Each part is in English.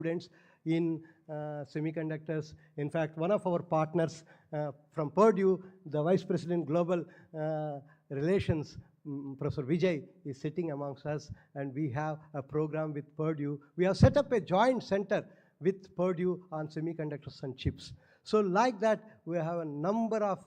students in semiconductors. In fact, one of our partners from Purdue, the Vice President Global Relations, Professor Vijay, is sitting amongst us, and we have a program with Purdue. We have set up a joint center with Purdue on semiconductors and chips. So like that, we have a number of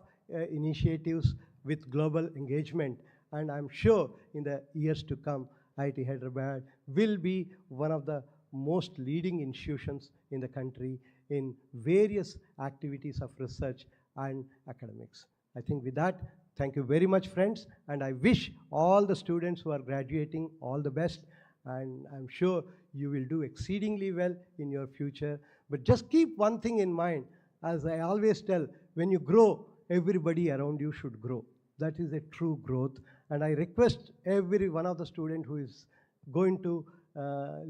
initiatives with global engagement, and I'm sure in the years to come, IIT Hyderabad will be one of the most leading institutions in the country in various activities of research and academics. I think with that, thank you very much, friends, and I wish all the students who are graduating all the best, and I'm sure you will do exceedingly well in your future. But just keep one thing in mind, as I always tell, when you grow, everybody around you should grow. That is a true growth, and I request every one of the students who is going to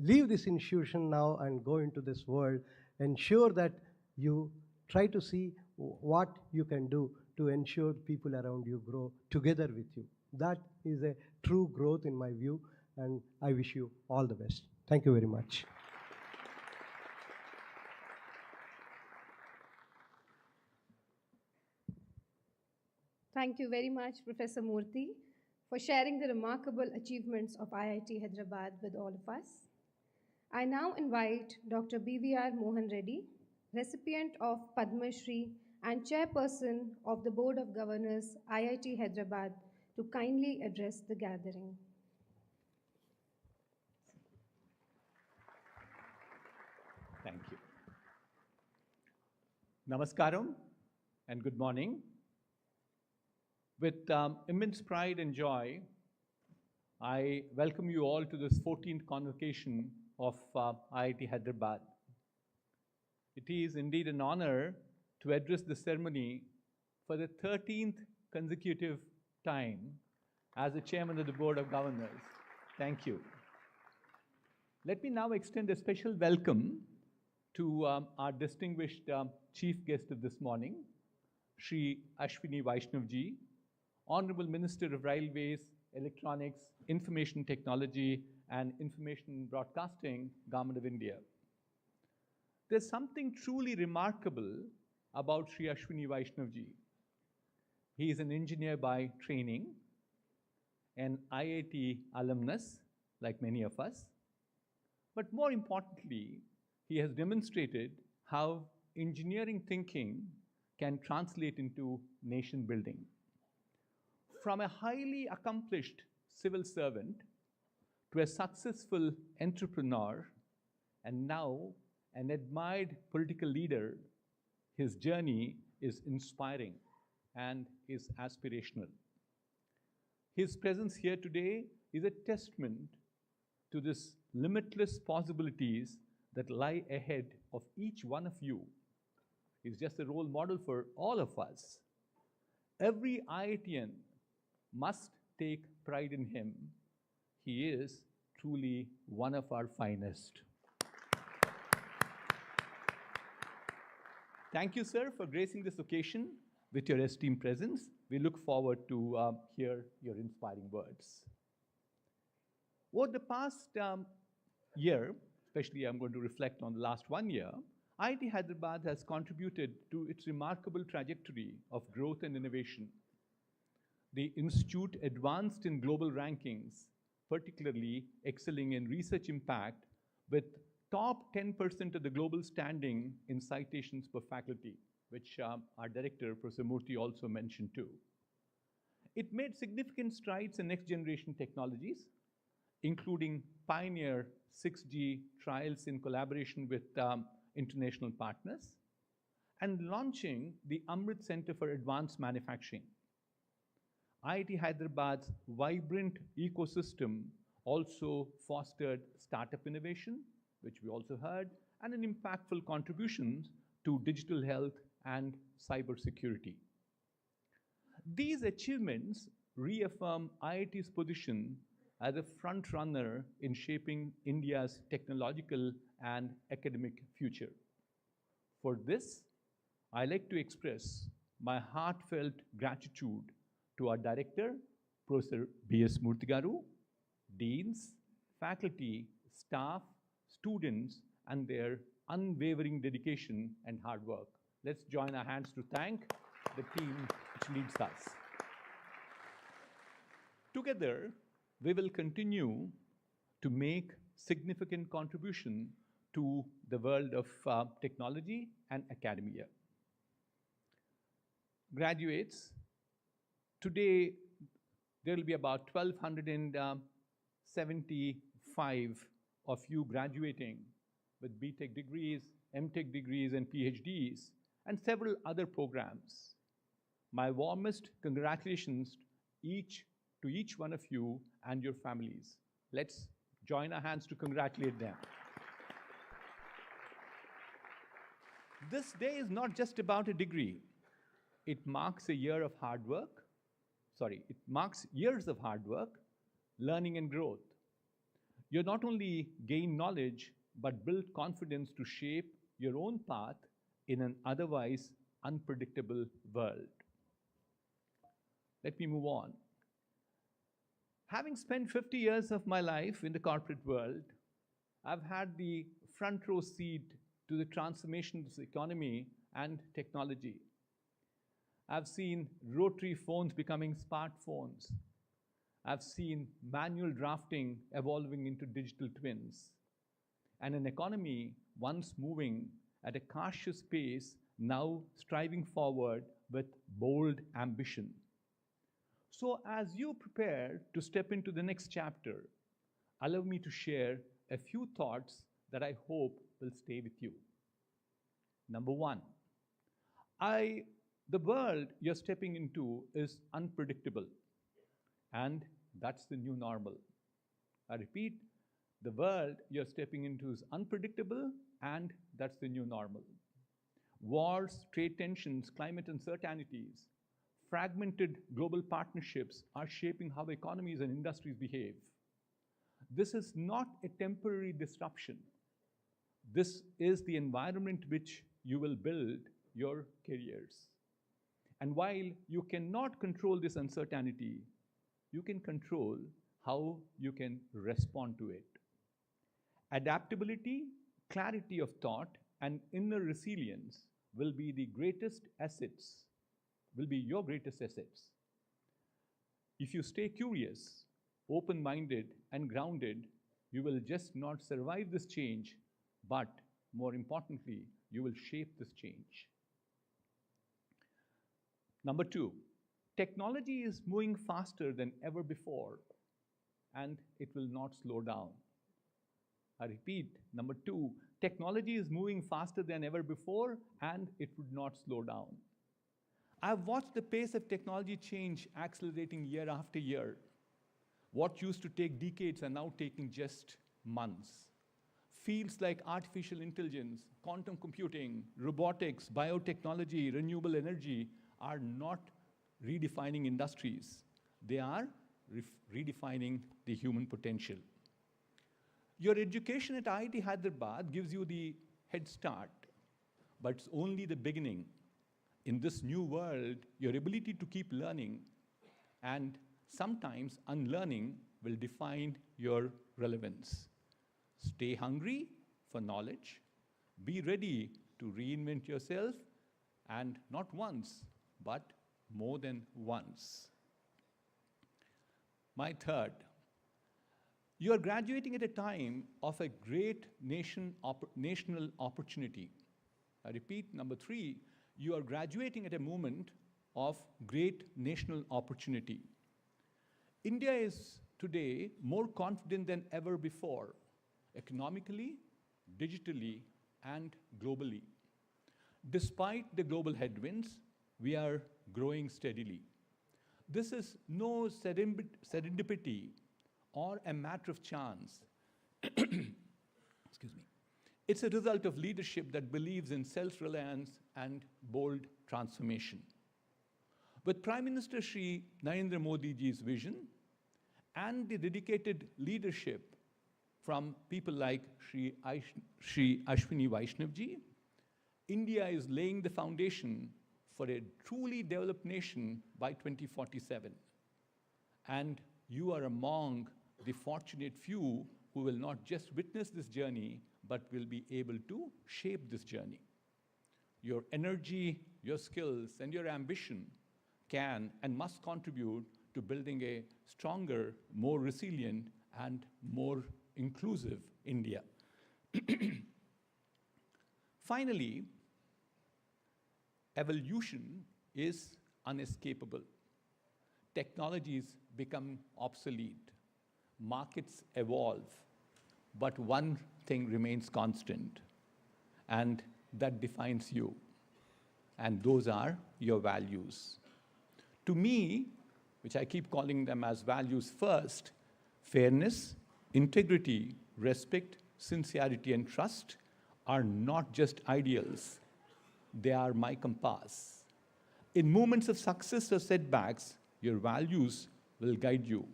leave this institution now and go into this world, ensure that you try to see what you can do to ensure people around you grow together with you. That is a true growth in my view, and I wish you all the best. Thank you very much. Thank you very much, Professor Murthy, for sharing the remarkable achievements of IIT Hyderabad with all of us. I now invite Dr. B.V.R. Mohan Reddy, recipient of Padma Shri and chairperson of the Board of Governors, IIT Hyderabad, to kindly address the gathering. Thank you. Namaskaram and good morning. With immense pride and joy, I welcome you all to this 14th Convocation of IIT Hyderabad. It is indeed an honor to address the ceremony for the 13th consecutive time as the Chairman of the Board of Governors. Thank you. Let me now extend a special welcome to our distinguished chief guest of this morning, Shri Ashwini Vaishnaw ji, Honorable Minister of Railways, Electronics, Information Technology and Information Broadcasting, Government of India. There's something truly remarkable about Shri Ashwini Vaishnaw ji. He is an engineer by training, an IIT alumnus, like many of us. But more importantly, he has demonstrated how engineering thinking can translate into nation building. From a highly accomplished civil servant to a successful entrepreneur and now an admired political leader, his journey is inspiring and is aspirational. His presence here today is a testament to this limitless possibilities that lie ahead of each one of you. He's just a role model for all of us. Every IITian must take pride in him. He is truly one of our finest. Thank you, sir, for gracing this occasion with your esteemed presence. We look forward to hear your inspiring words. Over the past year, especially I'm going to reflect on the last 1 year, IIT Hyderabad has contributed to its remarkable trajectory of growth and innovation. The institute advanced in global rankings, particularly excelling in research impact with top 10% of the global standing in citations per faculty, which our director, Professor Murthy, also mentioned too. It made significant strides in next generation technologies, including pioneer 6G trials in collaboration with international partners, and launching the Amrit Center for Advanced Manufacturing. IIT Hyderabad's vibrant ecosystem also fostered startup innovation, which we also heard, and an impactful contributions to digital health and cybersecurity. These achievements reaffirm IIT's position as a front runner in shaping India's technological and academic future. For this, I like to express my heartfelt gratitude to our director, Professor B.S. Murthy garu, deans, faculty, staff, students, and their unwavering dedication and hard work. Let's join our hands to thank the team which leads us. Together, we will continue to make significant contribution to the world of technology and academia. Graduates, today there will be about 1,275 of you graduating with BTech degrees, MTech degrees, and PhDs, and several other programs. My warmest congratulations to each one of you and your families. Let's join our hands to congratulate them. This day is not just about a degree. It marks a year of hard work. It marks years of hard work, learning and growth. You not only gain knowledge, but build confidence to shape your own path in an otherwise unpredictable world. Let me move on. Having spent 50 years of my life in the corporate world, I've had the front row seat to the transformation of the economy and technology. I've seen rotary phones becoming smartphones. I've seen manual drafting evolving into digital twins. And an economy once moving at a cautious pace, now striving forward with bold ambition. So as you prepare to step into the next chapter, allow me to share a few thoughts that I hope will stay with you. Number one, the world you're stepping into is unpredictable, and that's the new normal. I repeat, the world you're stepping into is unpredictable, and that's the new normal. Wars, trade tensions, climate uncertainties, fragmented global partnerships are shaping how economies and industries behave. This is not a temporary disruption. This is the environment which you will build your careers. And while you cannot control this uncertainty, you can control how you can respond to it. Adaptability, clarity of thought, and inner resilience will be the greatest assets, will be your greatest assets. If you stay curious, open-minded, and grounded, you will just not survive this change, but more importantly, you will shape this change. Number two, technology is moving faster than ever before, and it will not slow down. I repeat, number two, technology is moving faster than ever before, and it would not slow down. I've watched the pace of technology change accelerating year after year. What used to take decades are now taking just months. Fields like artificial intelligence, quantum computing, robotics, biotechnology, renewable energy are not redefining industries. They are redefining the human potential. Your education at IIT Hyderabad gives you the head start, but it's only the beginning. In this new world, your ability to keep learning and sometimes unlearning will define your relevance. Stay hungry for knowledge. Be ready to reinvent yourself, and not once, but more than once. My third, you are graduating at a time of a great national opportunity. I repeat, number three, you are graduating at a moment of great national opportunity. India is today more confident than ever before, economically, digitally, and globally. Despite the global headwinds, we are growing steadily. This is no serendipity or a matter of chance. Excuse me. It's a result of leadership that believes in self-reliance and bold transformation. With Prime Minister Shri Narendra Modi ji's vision and the dedicated leadership from people like Shri Ashwini Vaishnaw ji, India is laying the foundation for a truly developed nation by 2047. And you are among the fortunate few who will not just witness this journey, but will be able to shape this journey. Your energy, your skills, and your ambition can and must contribute to building a stronger, more resilient, and more inclusive India. Finally, evolution is unescapable. Technologies become obsolete. Markets evolve. But one thing remains constant, and that defines you. And those are your values. To me, which I keep calling them as values first, fairness, integrity, respect, sincerity, and trust are not just ideals. They are my compass. In moments of success or setbacks, your values will guide you.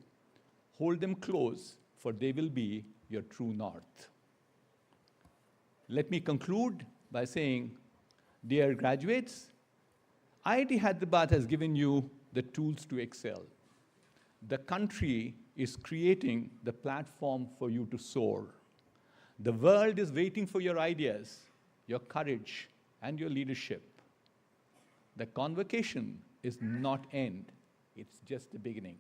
Hold them close, for they will be your true north. Let me conclude by saying, dear graduates, IIT Hyderabad has given you the tools to excel. The country is creating the platform for you to soar. The world is waiting for your ideas, your courage, and your leadership. The convocation is not end, it's just the beginning.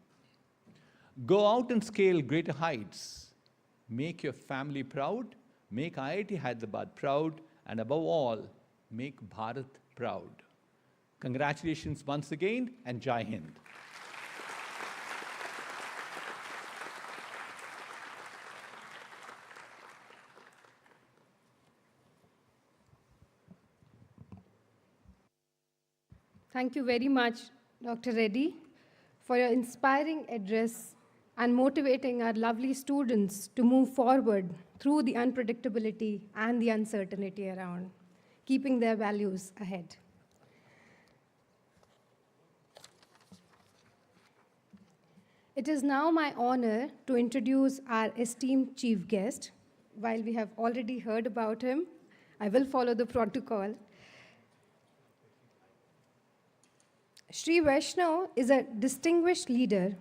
Go out and scale greater heights. Make your family proud, make IIT Hyderabad proud, and above all, make Bharat proud. Congratulations once again, and Jai Hind. Thank you very much, Dr. Reddy, for your inspiring address and motivating our lovely students to move forward through the unpredictability and the uncertainty around, keeping their values ahead. It is now my honor to introduce our esteemed chief guest. While we have already heard about him, I will follow the protocol. Shri Vaishnaw is a distinguished leader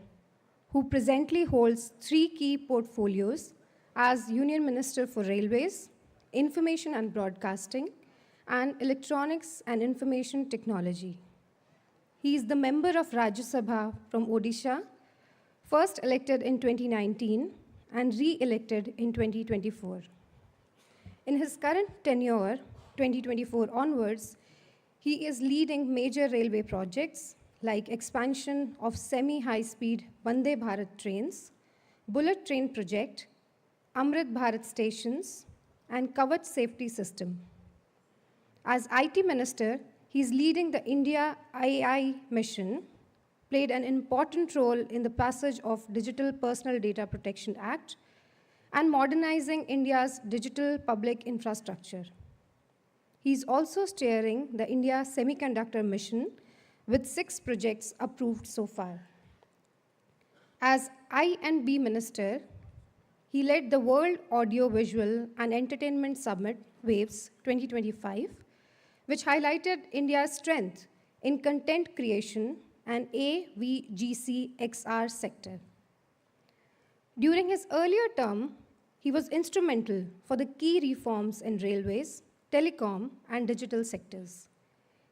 who presently holds 3 key portfolios as Union Minister for Railways, Information and Broadcasting, and Electronics and Information Technology. He is the member of Rajya Sabha from Odisha, first elected in 2019 and re-elected in 2024. In his current tenure, 2024 onwards, he is leading major railway projects like expansion of semi-high-speed Vande Bharat trains, bullet train project, Amrit Bharat stations, and Kavach safety system. As IT Minister, he is leading the India AI mission, played an important role in the passage of Digital Personal Data Protection Act, and modernizing India's digital public infrastructure. He is also steering the India Semiconductor Mission with 6 projects approved so far. As I&B Minister, he led the World Audio Visual and Entertainment Summit, WAVES 2025, which highlighted India's strength in content creation and AVGC XR sector. During his earlier term, he was instrumental for the key reforms in railways, telecom, and digital sectors.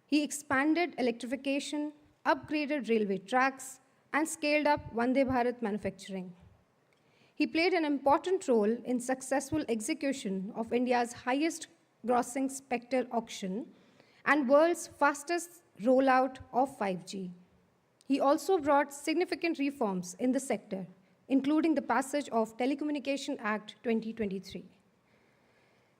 He expanded electrification, upgraded railway tracks, and scaled up Vande Bharat manufacturing. He played an important role in successful execution of India's highest grossing Spectre auction and world's fastest rollout of 5G. He also brought significant reforms in the sector, including the passage of Telecommunication Act 2023.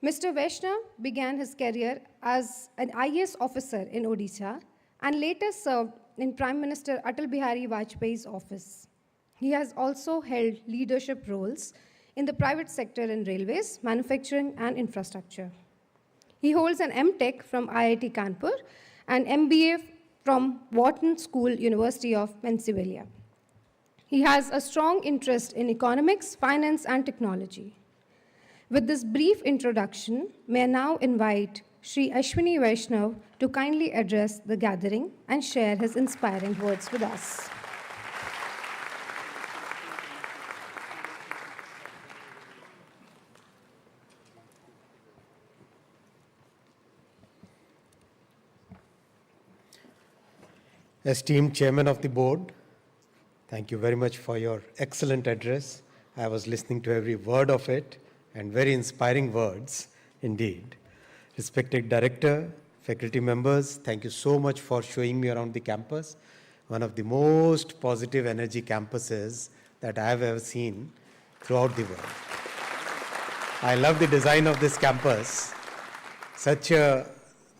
Mr. Vaishnaw began his career as an IAS officer in Odisha and later served in Prime Minister Atal Bihari Vajpayee's office. He has also held leadership roles in the private sector in railways, manufacturing, and infrastructure. He holds an M.Tech from IIT Kanpur and MBA from Wharton School, University of Pennsylvania. He has a strong interest in economics, finance, and technology. With this brief introduction, may I now invite Shri Ashwini Vaishnaw to kindly address the gathering and share his inspiring words with us. Esteemed Chairman of the Board, thank you very much for your excellent address. I was listening to every word of it and very inspiring words indeed. Respected Director, faculty members, thank you so much for showing me around the campus, one of the most positive energy campuses that I have ever seen throughout the world. I love the design of this campus. Such a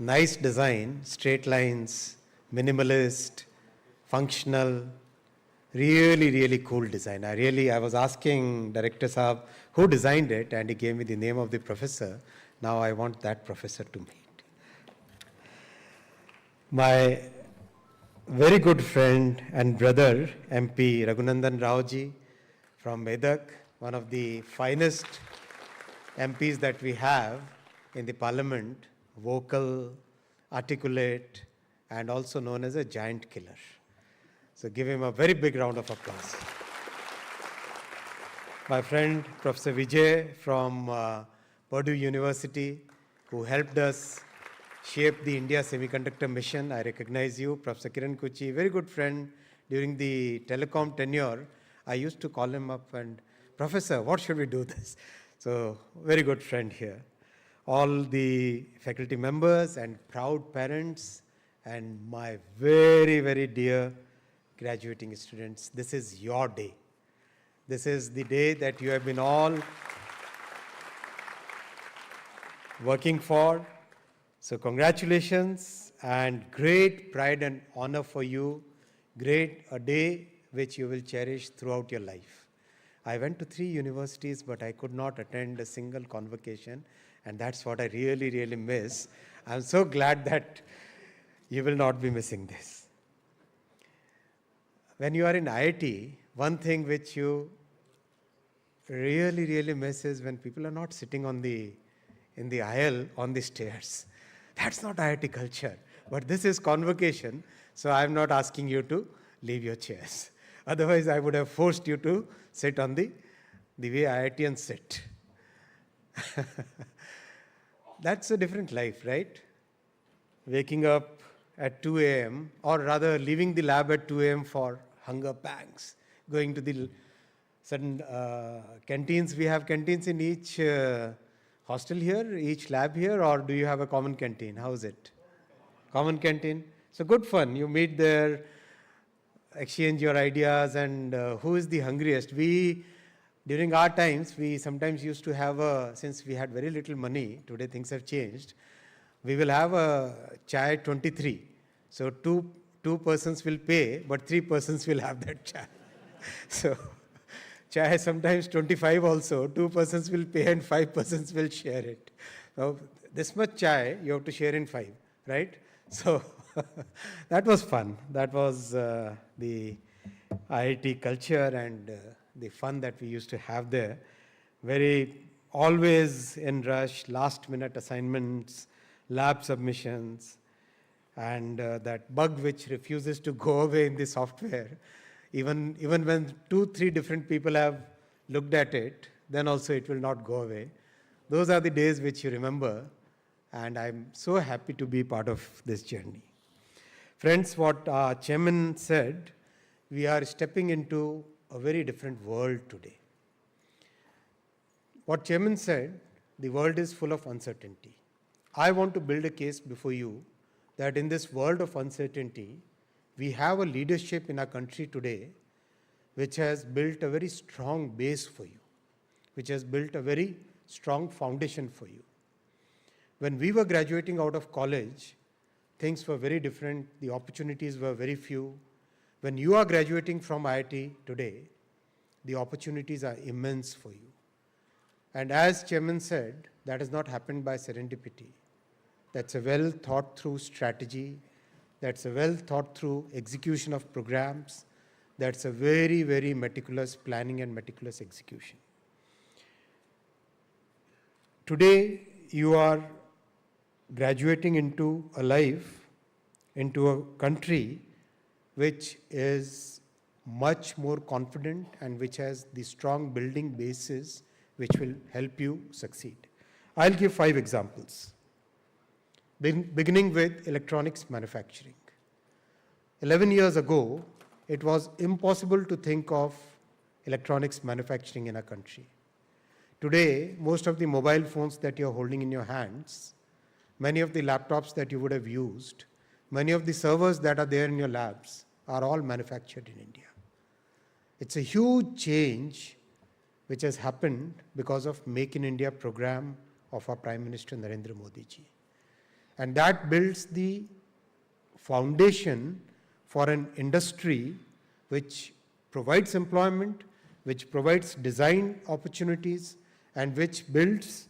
nice design, straight lines, minimalist, functional, really cool design. I was asking Director Saab who designed it, and he gave me the name of the professor. Now I want that professor to meet. My very good friend and brother, MP Raghunandan Raoji from Medak, one of the finest MPs that we have in the parliament, vocal, articulate, and also known as a giant killer. So give him a very big round of applause. My friend, Professor Vijay from Purdue University, who helped us shape the India Semiconductor Mission. I recognize you. Professor Kiran Kuchi, very good friend. During the telecom tenure, I used to call him up and, Professor, what should we do this? So very good friend here. All the faculty members and proud parents and my very dear graduating students, this is your day. This is the day that you have been all working for. So congratulations and great pride and honor for you. A day which you will cherish throughout your life. I went to 3 universities, but I could not attend a single convocation, and that's what I really miss. I'm so glad that you will not be missing this. When you are in IIT, one thing which you really miss is when people are not sitting in the aisle on the stairs. That's not IIT culture. But this is convocation, so I'm not asking you to leave your chairs. Otherwise, I would have forced you to sit on the way IITians sit. That's a different life, right? Waking up at 2 a.m., or rather leaving the lab at 2 a.m. for hunger pangs, going to the certain canteens. We have canteens in each hostel here, each lab here, or do you have a common canteen? How is it? Common canteen. So good fun. You meet there, exchange your ideas, and who is the hungriest? During our times, we sometimes used to have since we had very little money, today things have changed, we will have a chai 23. So two persons will pay, but 3 persons will have that chai. So chai sometimes 25 also, 2 persons will pay and 5 persons will share it. So this much chai you have to share in 5, right? So that was fun. That was the IIT culture and the fun that we used to have there. Always in rush, last minute assignments, lab submissions, and that bug which refuses to go away in the software. Even when 2-3 different people have looked at it, then also it will not go away. Those are the days which you remember, and I'm so happy to be part of this journey. Friends, what our chairman said, we are stepping into a very different world today. What chairman said, the world is full of uncertainty. I want to build a case before you that in this world of uncertainty, we have a leadership in our country today which has built a very strong base for you, which has built a very strong foundation for you. When we were graduating out of college, things were very different. The opportunities were very few. When you are graduating from IIT today, the opportunities are immense for you. And as chairman said, that has not happened by serendipity. That's a well thought through strategy. That's a well thought through execution of programs. That's a very meticulous planning and meticulous execution. Today, you are graduating into a life, into a country which is much more confident and which has the strong building basis which will help you succeed. I'll give 5 examples. Beginning with electronics manufacturing. 11 years ago, it was impossible to think of electronics manufacturing in our country. Today, most of the mobile phones that you're holding in your hands, many of the laptops that you would have used, many of the servers that are there in your labs are all manufactured in India. It's a huge change which has happened because of Make in India program of our Prime Minister Narendra Modi ji. And that builds the foundation for an industry which provides employment, which provides design opportunities, and which builds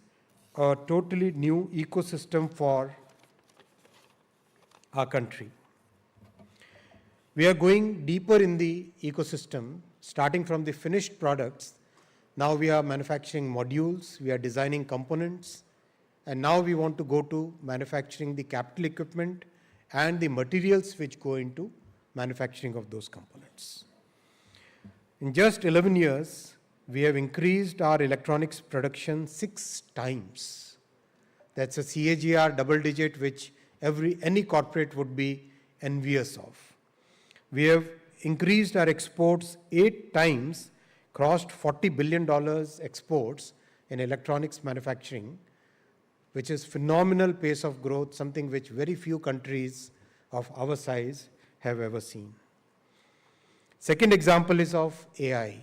a totally new ecosystem for our country. We are going deeper in the ecosystem, starting from the finished products. Now we are manufacturing modules, we are designing components, and now we want to go to manufacturing the capital equipment and the materials which go into manufacturing of those components. In just 11 years, we have increased our electronics production 6 times. That's a CAGR double digit which any corporate would be envious of. We have increased our exports 8 times, crossed $40 billion exports in electronics manufacturing, which is phenomenal pace of growth, something which very few countries of our size have ever seen. Second example is of AI.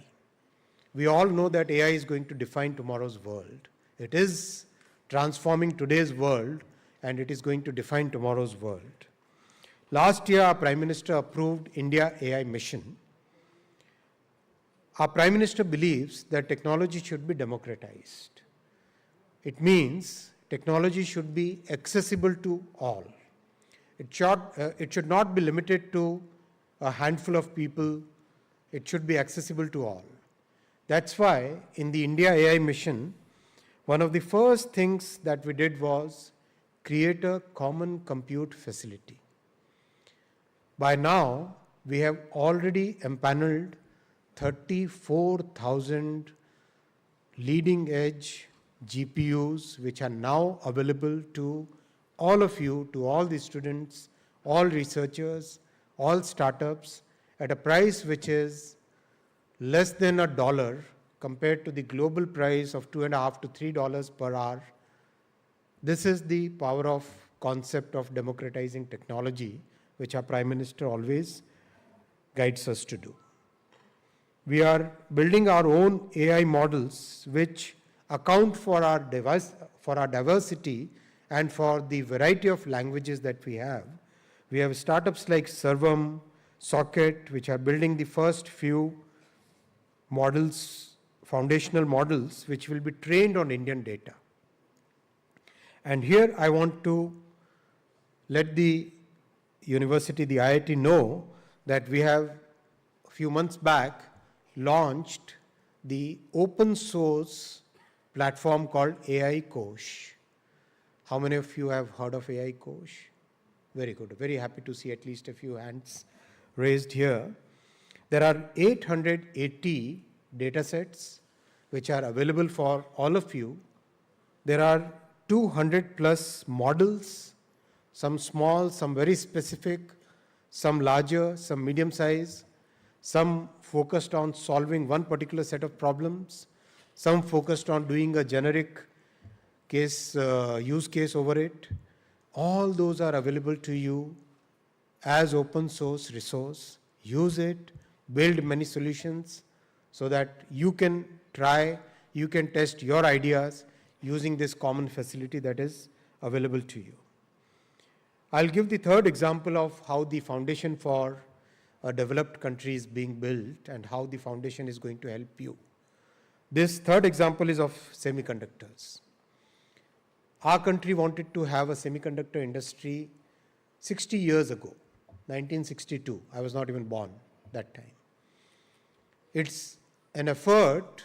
We all know that AI is going to define tomorrow's world. It is transforming today's world, and it is going to define tomorrow's world. Last year, our Prime Minister approved India AI Mission. Our Prime Minister believes that technology should be democratized. It means technology should be accessible to all. It should not be limited to a handful of people. It should be accessible to all. That's why in the India AI Mission, one of the first things that we did was create a common compute facility. By now, we have already empaneled 34,000 leading edge GPUs, which are now available to all of you, to all the students, all researchers, all startups, at a price which is less than $1 compared to the global price of $2.5 to $3 per hour. This is the power of concept of democratizing technology, which our Prime Minister always guides us to do. We are building our own AI models which account for our diversity and for the variety of languages that we have. We have startups like Servam, Socket, which are building the first few models, foundational models, which will be trained on Indian data. And here I want to let the university, the IIT, know that we have a few months back launched the open source platform called AI Kosh. How many of you have heard of AI Kosh? Very good. Very happy to see at least a few hands raised here. There are 880 data sets which are available for all of you. There are 200 plus models, some small, some very specific, some larger, some medium size, some focused on solving one particular set of problems, some focused on doing a generic use case over it. All those are available to you as open source resource. Use it, build many solutions so that you can try, you can test your ideas using this common facility that is available to you. I'll give the third example of how the foundation for a developed country is being built and how the foundation is going to help you. This third example is of semiconductors. Our country wanted to have a semiconductor industry 60 years ago, 1962. I was not even born that time. It's an effort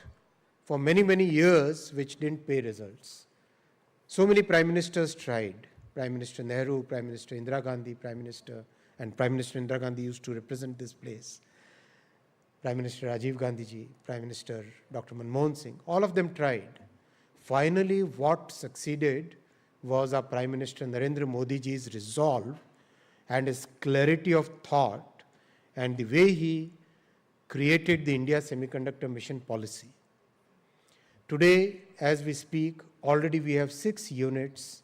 for many, many years which didn't pay results. So many prime ministers tried. Prime Minister Nehru, Prime Minister Indira Gandhi, Prime Minister Indira Gandhi used to represent this place. Prime Minister Rajiv Gandhi ji, Prime Minister Dr. Manmohan Singh, all of them tried. Finally, what succeeded was our Prime Minister Narendra Modi ji's resolve and his clarity of thought and the way he created the India Semiconductor Mission policy. Today, as we speak, already we have 6 units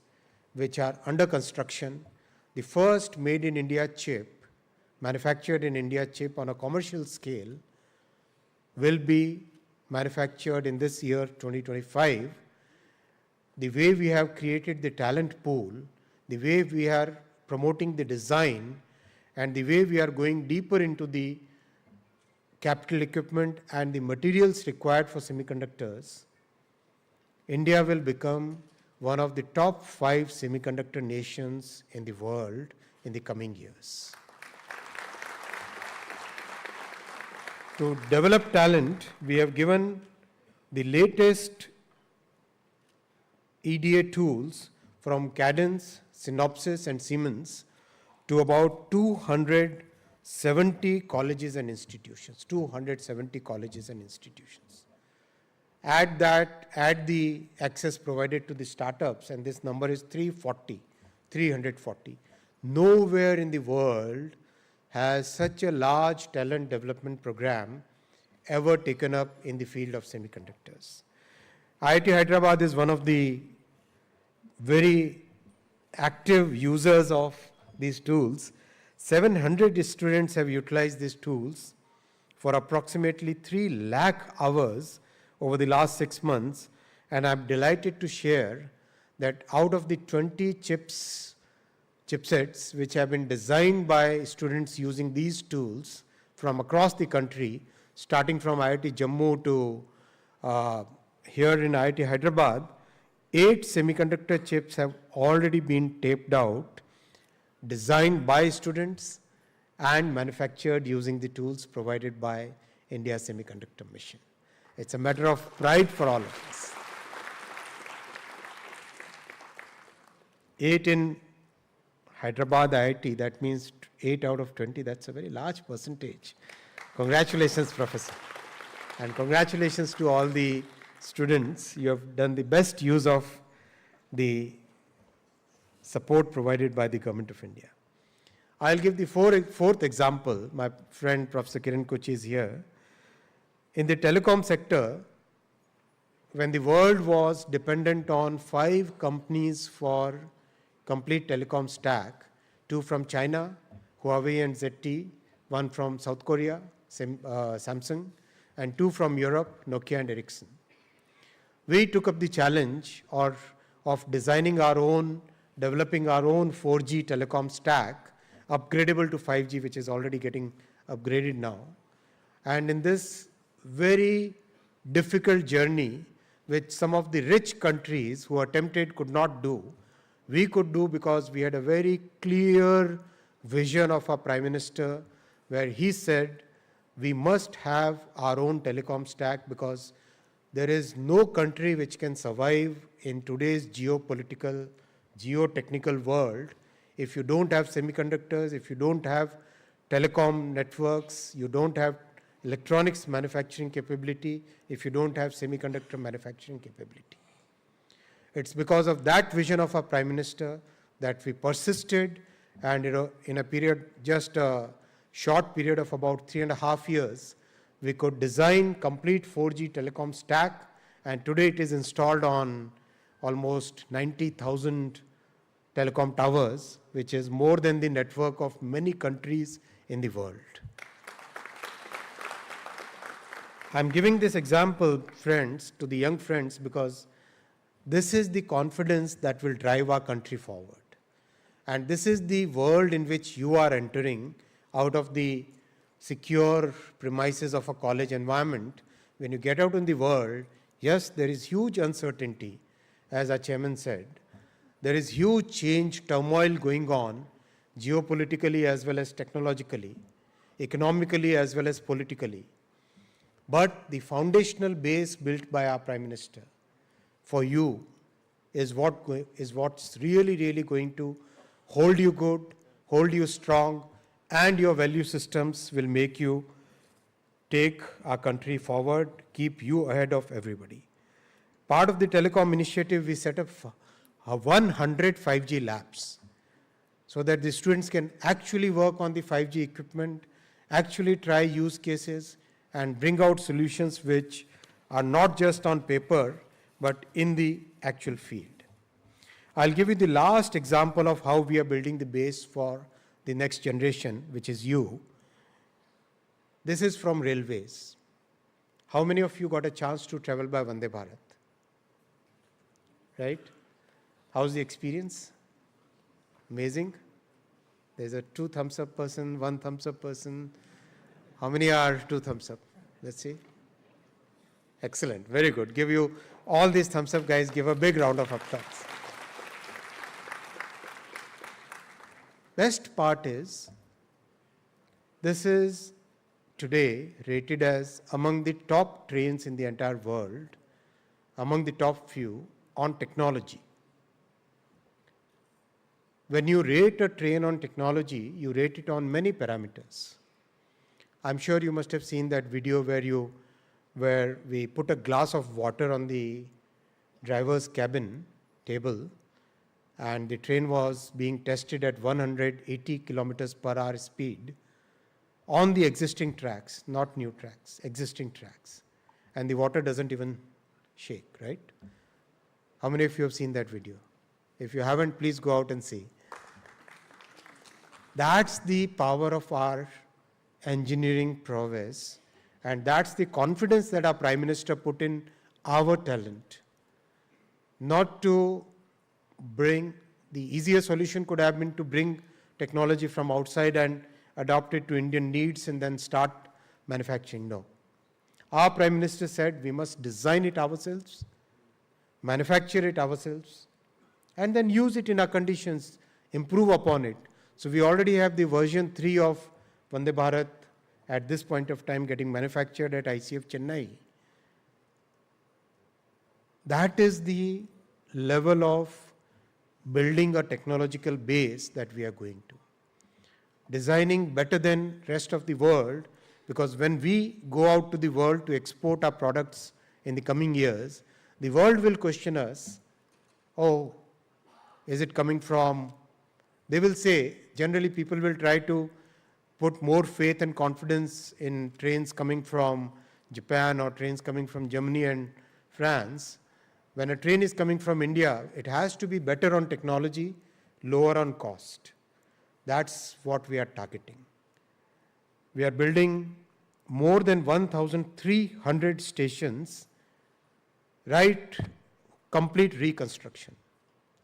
which are under construction. The first made in India chip, manufactured in India chip on a commercial scale, will be manufactured in this year 2025. The way we have created the talent pool, the way we are promoting the design, and the way we are going deeper into the capital equipment and the materials required for semiconductors, India will become one of the top 5 semiconductor nations in the world in the coming years. To develop talent, we have given the latest EDA tools from Cadence, Synopsys, and Siemens to about 270 colleges and institutions. 270 colleges and institutions. Add the access provided to the startups, and this number is 340. Nowhere in the world has such a large talent development program ever taken up in the field of semiconductors. IIT Hyderabad is one of the very active users of these tools. 700 students have utilized these tools for approximately 3 lakh hours over the last 6 months, and I'm delighted to share that out of the 20 chipsets which have been designed by students using these tools from across the country, starting from IIT Jammu to here in IIT Hyderabad, 8 semiconductor chips have already been taped out, designed by students and manufactured using the tools provided by India Semiconductor Mission. It's a matter of pride for all of us. 8 in Hyderabad IIT, that means 8 out of 20, that's a very large percentage. Congratulations, Professor. And congratulations to all the students. You have done the best use of the support provided by the Government of India. I'll give the fourth example. My friend Professor Kiran Kochi is here. In the telecom sector, when the world was dependent on 5 companies for complete telecom stack, 2 from China, Huawei and ZTE, 1 from South Korea, Samsung, and 2 from Europe, Nokia and Ericsson. We took up the challenge of designing our own, developing our own 4G telecom stack, upgradable to 5G, which is already getting upgraded now. And in this very difficult journey, which some of the rich countries who attempted could not do, we could do because we had a very clear vision of our Prime Minister, where he said we must have our own telecom stack because there is no country which can survive in today's geopolitical, geotechnical world if you don't have semiconductors, if you don't have telecom networks, you don't have electronics manufacturing capability, if you don't have semiconductor manufacturing capability. It's because of that vision of our Prime Minister that we persisted, and in a period, just a short period of about 3.5 years, we could design complete 4G telecom stack, and today it is installed on almost 90,000 telecom towers, which is more than the network of many countries in the world. I'm giving this example, friends, to the young friends because this is the confidence that will drive our country forward. And this is the world in which you are entering out of the secure premises of a college environment. When you get out in the world, yes, there is huge uncertainty, as our chairman said. There is huge change, turmoil going on, geopolitically as well as technologically, economically as well as politically. But the foundational base built by our Prime Minister for you is what's really, really going to hold you good, hold you strong, and your value systems will make you take our country forward, keep you ahead of everybody. Part of the telecom initiative, we set up 100 5G labs. so that the students can actually work on the 5G equipment, actually try use cases, and bring out solutions which are not just on paper, but in the actual field. I'll give you the last example of how we are building the base for the next generation, which is you. This is from railways. How many of you got a chance to travel by Vande Bharat? Right? How's the experience? Amazing? There's a 2 thumbs up person, 1 thumbs up person. How many are 2 thumbs up? Let's see. Excellent, very good. Give you all these thumbs up, guys. Give a big round of applause. Best part is, this is today rated as among the top trains in the entire world, among the top few on technology. When you rate a train on technology, you rate it on many parameters. I'm sure you must have seen that video where we put a glass of water on the driver's cabin table, and the train was being tested at 180 kilometers per hour speed on the existing tracks, not new tracks, existing tracks. And the water doesn't even shake, right? How many of you have seen that video? If you haven't, please go out and see. That's the power of our engineering prowess, and that's the confidence that our Prime Minister put in our talent. Not to bring, the easier solution could have been to bring technology from outside and adopt it to Indian needs and then start manufacturing. No. Our Prime Minister said we must design it ourselves, manufacture it ourselves, and then use it in our conditions, improve upon it. So we already have the version 3 of Vande Bharat at this point of time getting manufactured at ICF Chennai. That is the level of building a technological base that we are going to. Designing better than rest of the world, because when we go out to the world to export our products in the coming years, the world will question us, oh, is it coming from, they will say, generally people will try to put more faith and confidence in trains coming from Japan or trains coming from Germany and France. When a train is coming from India, it has to be better on technology, lower on cost. That's what we are targeting. We are building more than 1,300 stations, right? Complete reconstruction.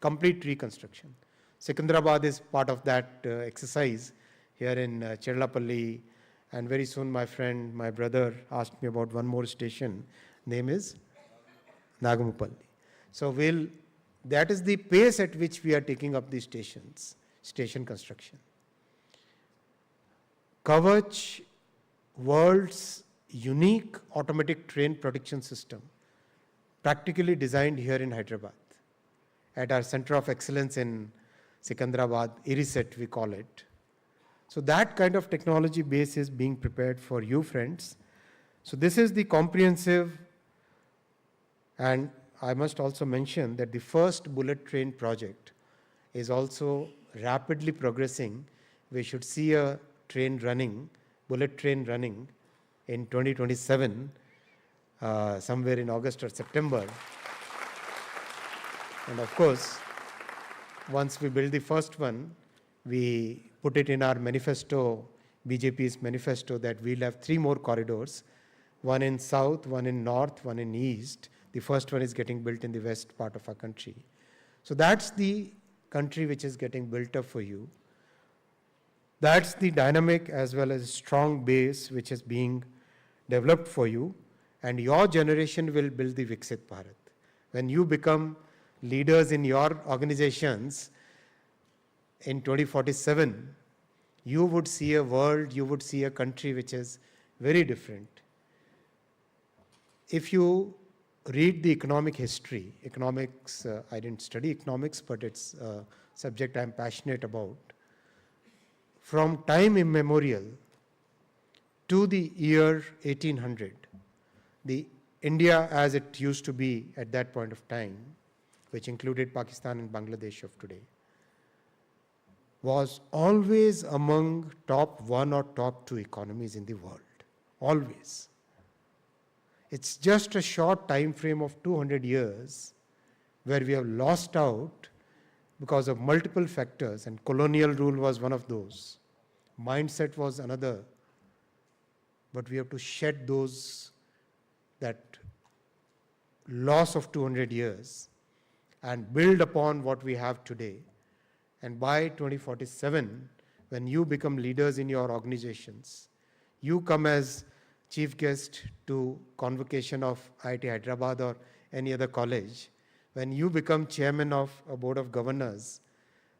Complete reconstruction. Secunderabad is part of that exercise here in Cherlapalli, and very soon my friend, my brother asked me about one more station. Name is Nagamupalli. So that is the pace at which we are taking up these stations, station construction. Kavach, world's unique automatic train protection system, practically designed here in Hyderabad at our Center of Excellence in Secunderabad, IRISET we call it. So that kind of technology base is being prepared for you, friends. So this is the comprehensive, and I must also mention that the first bullet train project is also rapidly progressing. We should see a train running, bullet train running in 2027, somewhere in August or September. And of course, once we build the first one, we put it in our manifesto, BJP's manifesto, that we'll have 3 more corridors, one in south, one in north, one in east. The first one is getting built in the west part of our country. So that's the country which is getting built up for you. That's the dynamic as well as strong base which is being developed for you, and your generation will build the Viksit Bharat. When you become leaders in your organizations in 2047, you would see a world, you would see a country which is very different. If you read the economic history, economics, I didn't study economics, but it's a subject I'm passionate about. From time immemorial to the year 1800, the India as it used to be at that point of time, which included Pakistan and Bangladesh of today, was always among top 1 or top 2 economies in the world. Always. It's just a short time frame of 200 years where we have lost out because of multiple factors, and colonial rule was one of those. Mindset was another. But we have to shed that loss of 200 years and build upon what we have today. And by 2047, when you become leaders in your organizations, you come as chief guest to Convocation of IIT Hyderabad or any other college, when you become chairman of a board of governors,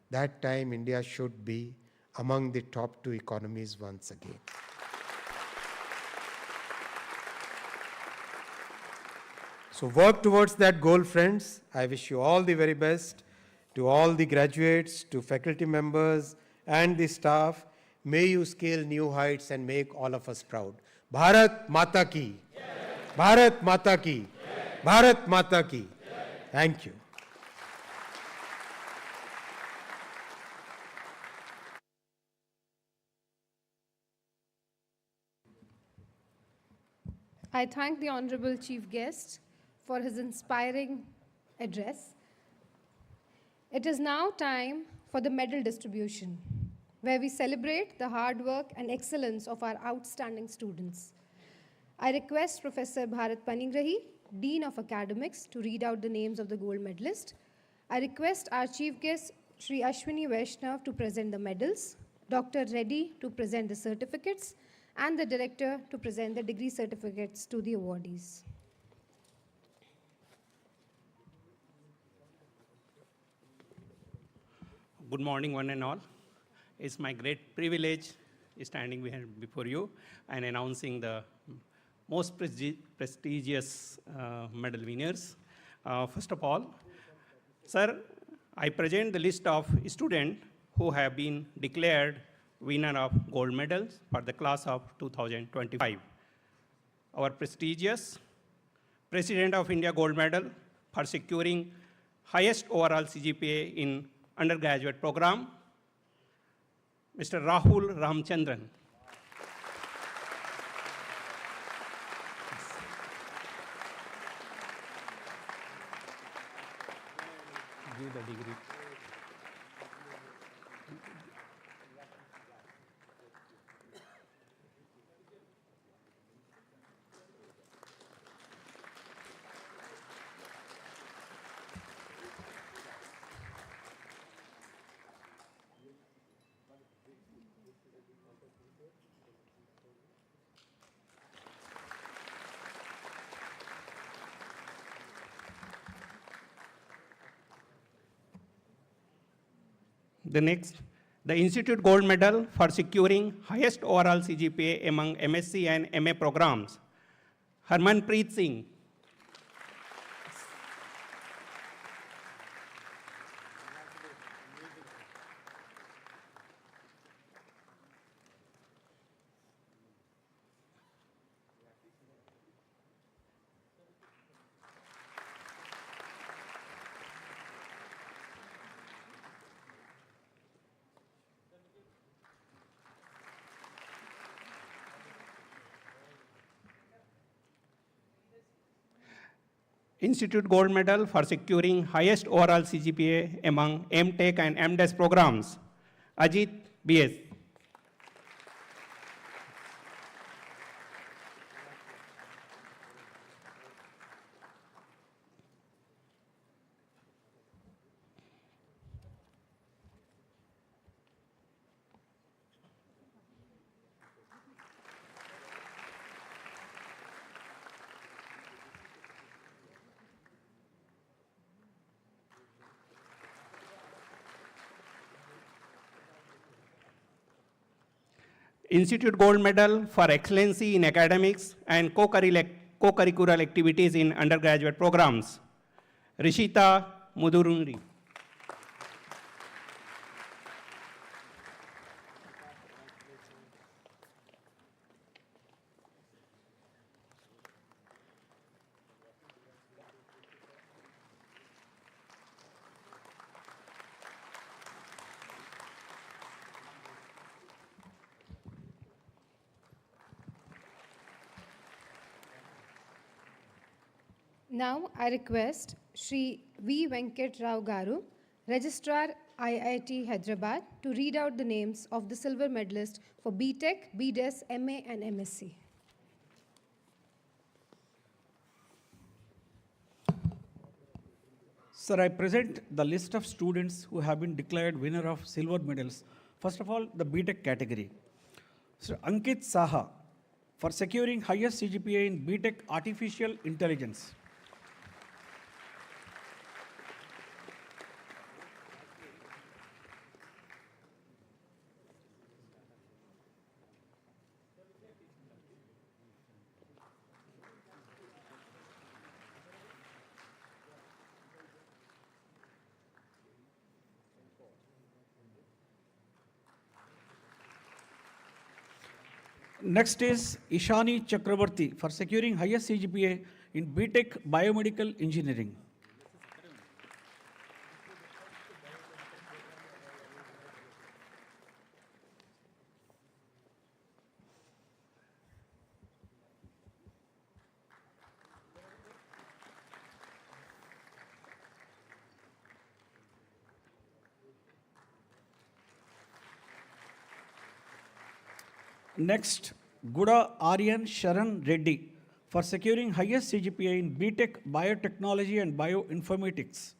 that time India should be among the top 2 economies once again. So work towards that goal, friends. I wish you all the very best. To all the graduates, to faculty members and the staff, may you scale new heights and make all of us proud. Bharat Mata Ki. Bharat Mata Ki. Bharat Mata Ki. Thank you. I thank the Honorable Chief Guest for his inspiring address. It is now time for the medal distribution, where we celebrate the hard work and excellence of our outstanding students. I request Professor Bharat Panigrahi, Dean of Academics, to read out the names of the gold medalists. I request our Chief Guest, Shri Ashwini Vaishnaw, to present the medals, Dr. Reddy to present the certificates, and the Director to present the degree certificates to the awardees. Good morning, one and all. It's my great privilege standing before you and announcing the most prestigious medal winners. First of all, sir, I present the list of students who have been declared winner of gold medals for the class of 2025. Our prestigious President of India Gold Medal for securing highest overall CGPA in undergraduate program, Mr. Rahul Ramchandran. Give the degree. The next, the Institute Gold Medal for securing highest overall CGPA among MSc and MA programs, Harmanpreet Singh. Institute Gold Medal for securing highest overall CGPA among MTech and MDes programs, Ajit BS. Institute Gold Medal for Excellency in Academics and Co-Curricular Activities in Undergraduate Programs, Rishita Mudurunri. Now I request Shri V. Venkat Rao Garu, Registrar IIT Hyderabad, to read out the names of the silver medalists for BTech, BDes, MA and MSc. Sir, I present the list of students who have been declared winner of silver medals. First of all, the BTech category. Sir Ankit Saha for securing highest CGPA in BTech Artificial Intelligence. Next is Ishani Chakravarti for securing highest CGPA in BTech Biomedical Engineering. Next, Guda Aryan Sharan Reddy for securing highest CGPA in BTech Biotechnology and Bioinformatics.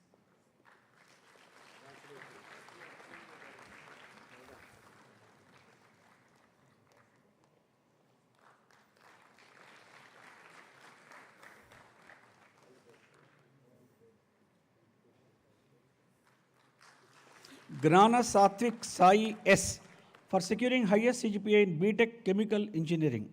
Grana Satvik Sai S for securing highest CGPA in BTech Chemical Engineering.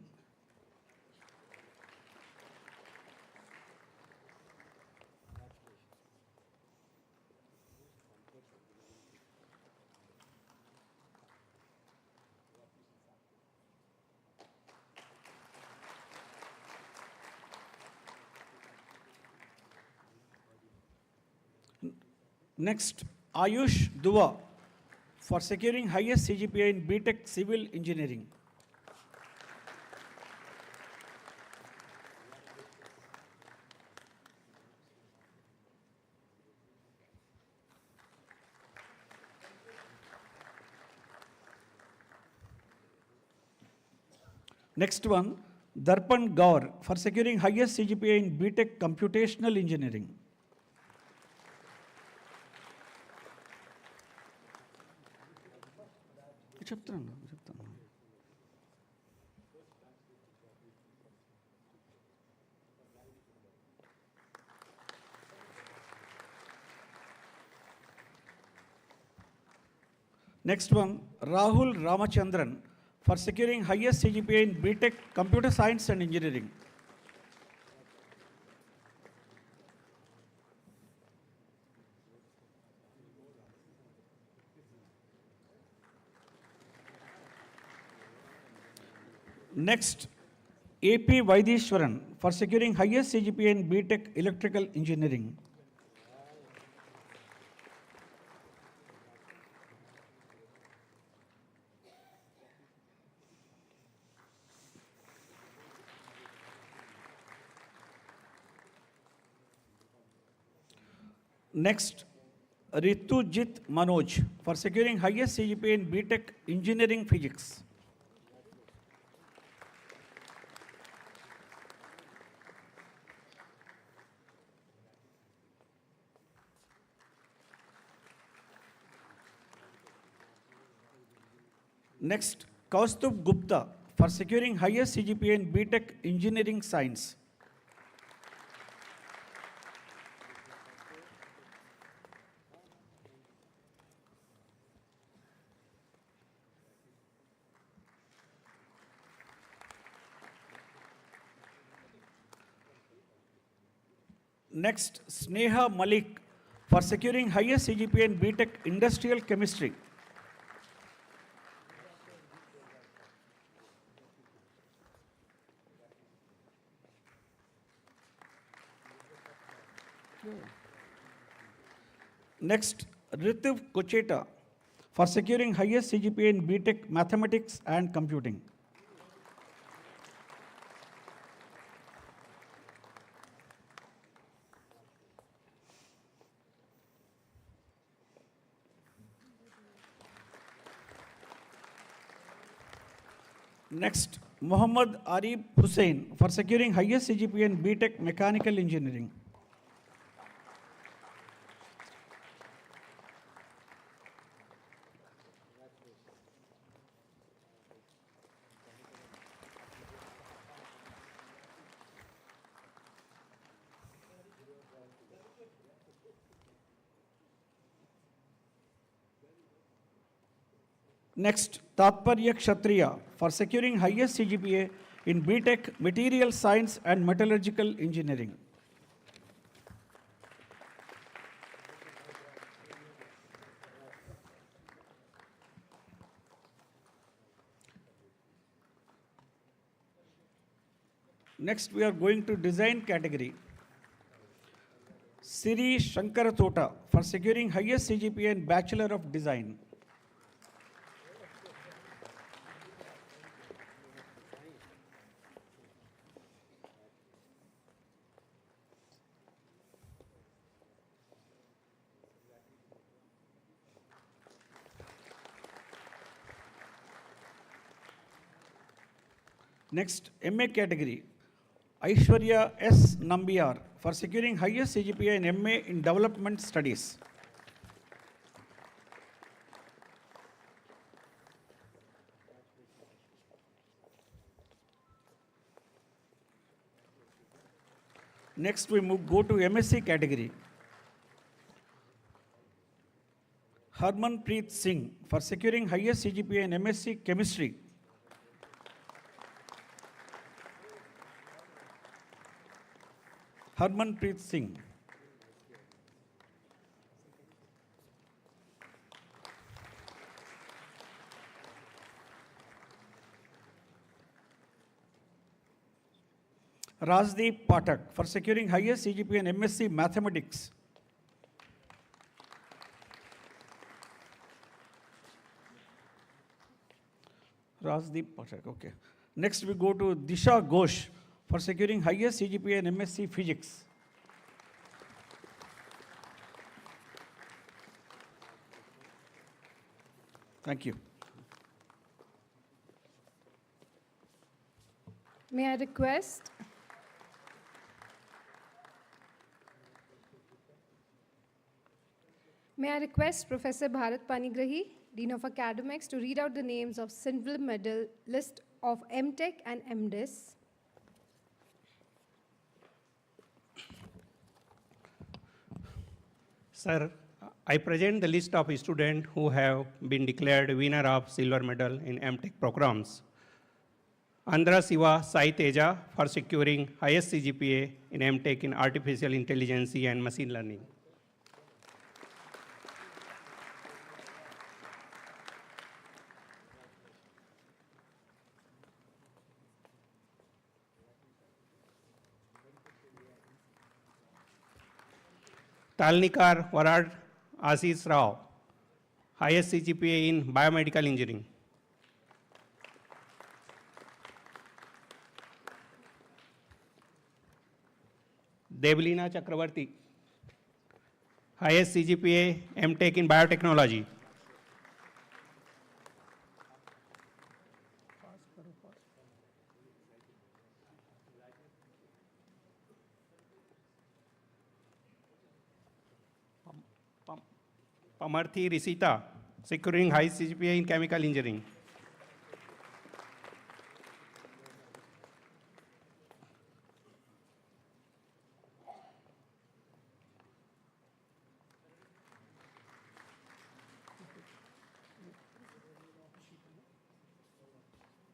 Next, Ayush Dua for securing highest CGPA in BTech Civil Engineering. Next one, Darpan Gaur for securing highest CGPA in BTech Computational Engineering. Next one, Rahul Ramachandran for securing highest CGPA in BTech Computer Science and Engineering. Next, AP Vaidishwaran for securing highest CGPA in BTech Electrical Engineering. Next, Ritujit Manoj for securing highest CGPA in BTech Engineering Physics. Next, Kaustubh Gupta for securing highest CGPA in BTech Engineering Science. Next, Sneha Malik for securing highest CGPA in BTech Industrial Chemistry. Next, Ritiv Kocheta for securing highest CGPA in BTech Mathematics and Computing. Next, Muhammad Arif Hussain for securing highest CGPA in BTech Mechanical Engineering. Next, Tatparya Kshatriya for securing highest CGPA in BTech Material Science and Metallurgical Engineering. Next, we are going to design category. Siri Shankaratota for securing highest CGPA in Bachelor of Design. Next, MA category. Aishwarya S. Nambiar for securing highest CGPA in MA in Development Studies. Next, we go to MSc category. Harmanpreet Singh for securing highest CGPA in MSc Chemistry. Harmanpreet Singh. Rajdeep Pathak for securing highest CGPA in MSc Mathematics. Rajdeep Pathak, okay. Next we go to Disha Ghosh for securing highest CGPA in MSc Physics. Thank you. May I request Professor Bharat Panigrahi, Dean of Academics, to read out the names of silver medal list of MTech and MDis. Sir, I present the list of students who have been declared winner of silver medal in MTech programs. Andhra Siva Sai Teja for securing highest CGPA in MTech in Artificial Intelligence and Machine Learning. Talnikar Varad Ashish Rao, highest CGPA in Biomedical Engineering. Devlina Chakravarti, highest CGPA MTech in Biotechnology. Pamarthi Risita, securing high CGPA in Chemical Engineering.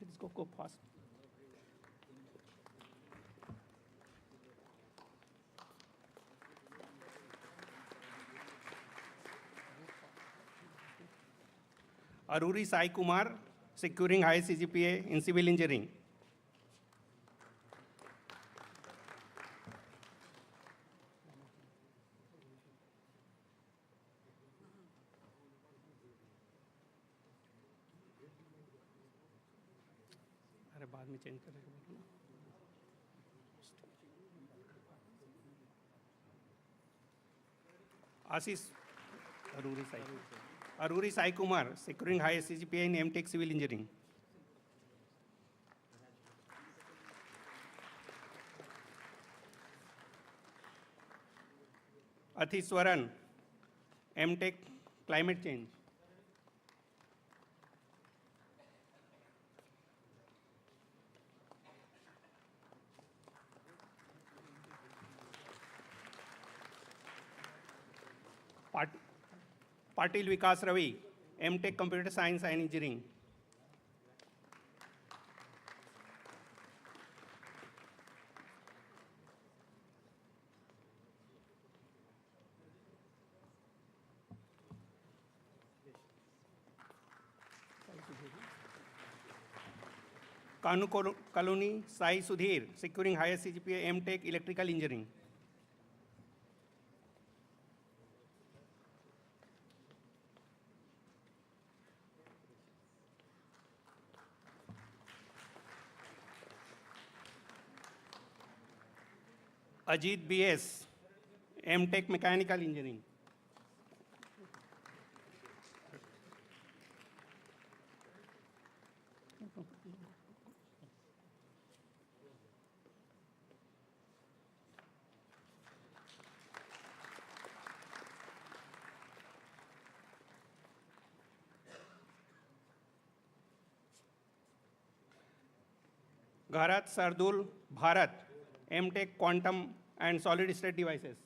Please go fast. Aruri Sai Kumar, securing high CGPA in Civil Engineering. अरे बाद में change करेगा बोलो ना. Ashish Aruri Sai Kumar, securing high CGPA in MTech Civil Engineering. Pathiswaran, MTech Climate Change. Patil Vikas Ravi, MTech Computer Science and Engineering. Kanu Kaluni Sai Sudhir, securing higher CGPA MTech Electrical Engineering. Ajit BS, MTech Mechanical Engineering. Gharat Sardul Bharat, MTech Quantum and Solid State Devices.